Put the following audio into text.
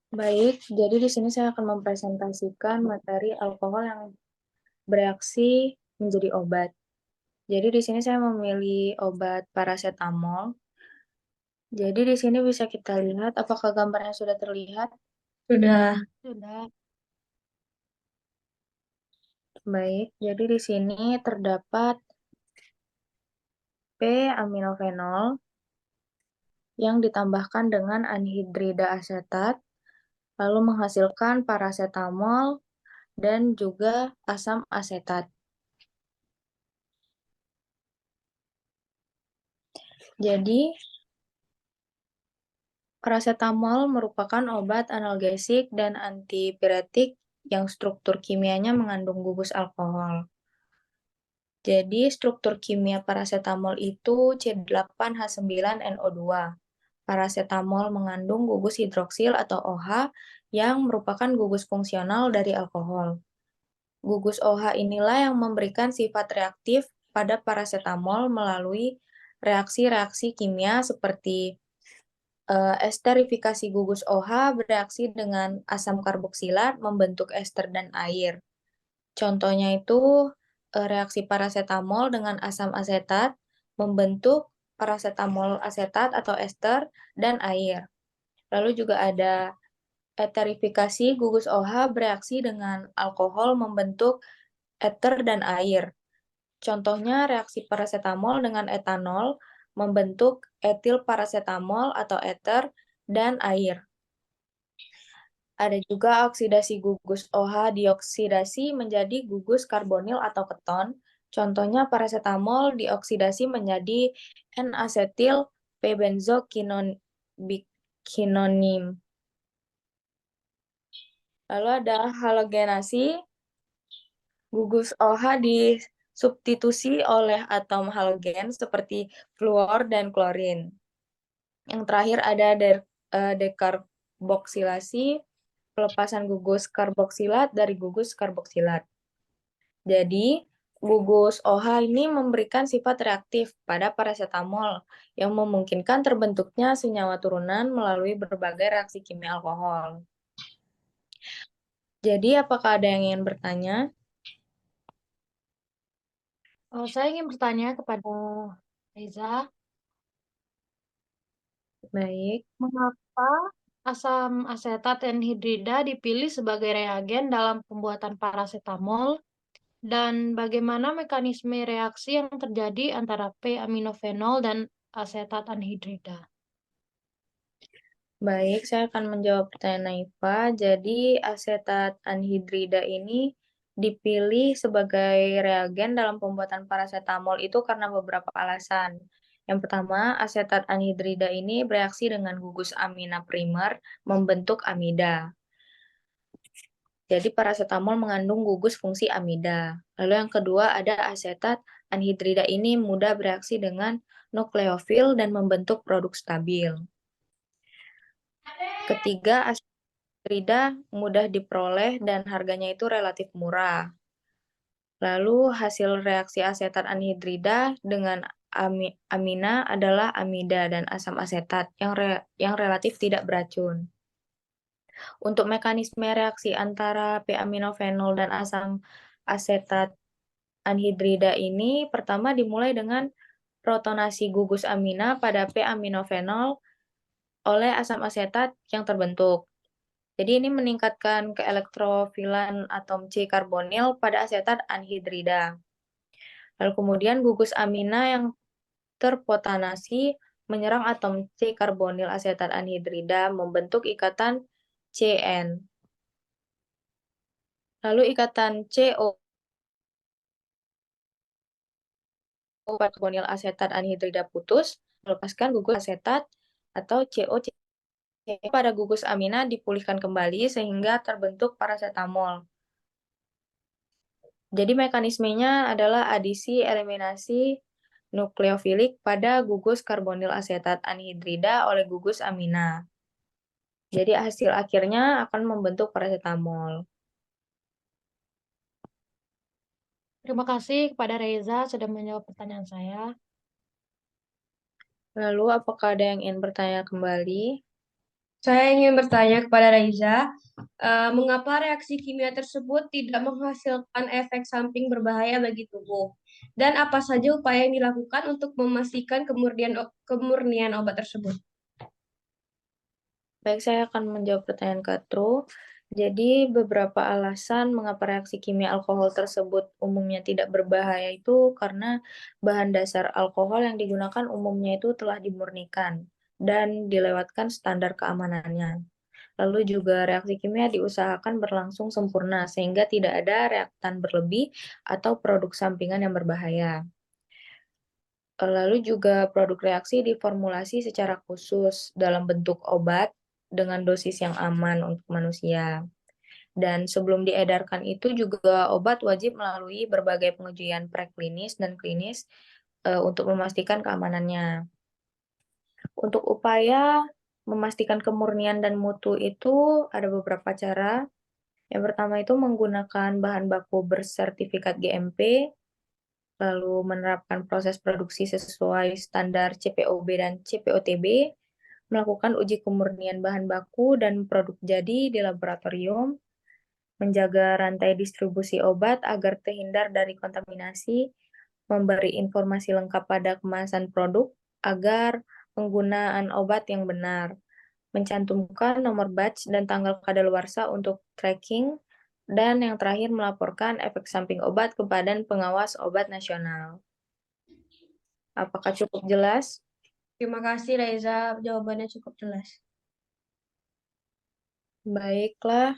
Baik, jadi di sini saya akan mempresentasikan materi alkohol yang bereaksi menjadi obat. Jadi di sini saya memilih obat parasetamol. Jadi di sini bisa kita lihat, apakah gambarnya sudah terlihat? Sudah. Sudah. Baik, jadi di sini terdapat P-aminofenol yang ditambahkan dengan anhidrida asetat, lalu menghasilkan parasetamol dan juga asam asetat. Jadi parasetamol merupakan obat analgesik dan antipiretik yang struktur kimianya mengandung gugus alkohol. Jadi, struktur kimia parasetamol itu C8H9NO2. Parasetamol mengandung gugus hidroksil atau OH yang merupakan gugus fungsional dari alkohol. Gugus OH inilah yang memberikan sifat reaktif pada parasetamol melalui reaksi-reaksi kimia seperti esterifikasi gugus OH bereaksi dengan asam karboksilat membentuk ester dan air. Contohnya itu reaksi parasetamol dengan asam asetat membentuk parasetamol asetat atau ester dan air. Lalu juga ada eterifikasi gugus OH bereaksi dengan alkohol membentuk eter dan air. Contohnya reaksi parasetamol dengan etanol membentuk etil parasetamol atau eter dan air. Ada juga oksidasi gugus OH dioksidasi menjadi gugus karbonil atau keton. Contohnya parasetamol dioksidasi menjadi N-asetil P-benzokinonim. Lalu ada halogenasi, gugus OH disubstitusi oleh atom halogen seperti fluor dan klorin. Yang terakhir ada dekarboksilasi, pelepasan gugus karboksilat dari gugus karboksilat. Jadi, gugus OH ini memberikan sifat reaktif pada parasetamol yang memungkinkan terbentuknya senyawa turunan melalui berbagai reaksi kimia alkohol. Jadi, apakah ada yang ingin bertanya? Saya ingin bertanya kepada Reza, Baik. mengapa asam asetat anhidrida dipilih sebagai reagen dalam pembuatan parasetamol dan bagaimana mekanisme reaksi yang terjadi antara P-aminofenol dan asetat anhidrida? Baik, saya akan menjawab pertanyaan Naifa. Jadi, asetat anhidrida ini dipilih sebagai reagen dalam pembuatan parasetamol itu karena beberapa alasan. Yang pertama, asetat anhidrida ini bereaksi dengan gugus amina primer membentuk amida. Jadi, parasetamol mengandung gugus fungsi amida. Lalu yang kedua, ada asetat anhidrida ini mudah bereaksi dengan nukleofil dan membentuk produk stabil. Ketiga, Rida mudah diperoleh dan harganya itu relatif murah. Lalu hasil reaksi asetat anhidrida dengan amina adalah amida dan asam asetat yang relatif tidak beracun. Untuk mekanisme reaksi antara P-aminofenol dan asam asetat anhidrida ini pertama dimulai dengan protonasi gugus amina pada P-aminofenol oleh asam asetat yang terbentuk. Jadi ini meningkatkan keelektrofilan atom C karbonil pada asetat anhidrida. Lalu kemudian gugus amina yang terprotonasi menyerang atom C karbonil asetat anhidrida membentuk ikatan CN. Lalu ikatan CO karbonil asetat anhidrida putus melepaskan gugus asetat atau COC pada gugus amina dipulihkan kembali sehingga terbentuk parasetamol. Jadi mekanismenya adalah adisi eliminasi nukleofilik pada gugus karbonil asetat anhidrida oleh gugus amina. Jadi hasil akhirnya akan membentuk parasetamol. Terima kasih kepada Reza sudah menjawab pertanyaan saya. Lalu apakah ada yang ingin bertanya kembali? Saya ingin bertanya kepada Raiza, mengapa reaksi kimia tersebut tidak menghasilkan efek samping berbahaya bagi tubuh? Dan apa saja upaya yang dilakukan untuk memastikan kemurnian obat tersebut? Baik, saya akan menjawab pertanyaan Katru. Jadi, beberapa alasan mengapa reaksi kimia alkohol tersebut umumnya tidak berbahaya itu karena bahan dasar alkohol yang digunakan umumnya itu telah dimurnikan dan dilewatkan standar keamanannya. Lalu juga reaksi kimia diusahakan berlangsung sempurna sehingga tidak ada reaktan berlebih atau produk sampingan yang berbahaya. Lalu juga produk reaksi diformulasi secara khusus dalam bentuk obat dengan dosis yang aman untuk manusia. Dan sebelum diedarkan itu juga obat wajib melalui berbagai pengujian preklinis dan klinis untuk memastikan keamanannya. Untuk upaya memastikan kemurnian dan mutu itu ada beberapa cara. Yang pertama itu menggunakan bahan baku bersertifikat GMP, lalu menerapkan proses produksi sesuai standar CPOB dan CPOTB, melakukan uji kemurnian bahan baku dan produk jadi di laboratorium, menjaga rantai distribusi obat agar terhindar dari kontaminasi, memberi informasi lengkap pada kemasan produk agar penggunaan obat yang benar, mencantumkan nomor batch dan tanggal kadaluarsa untuk tracking, dan yang terakhir melaporkan efek samping obat ke Badan Pengawas Obat Nasional. Apakah cukup jelas? Terima kasih Raiza, jawabannya cukup jelas. Baiklah.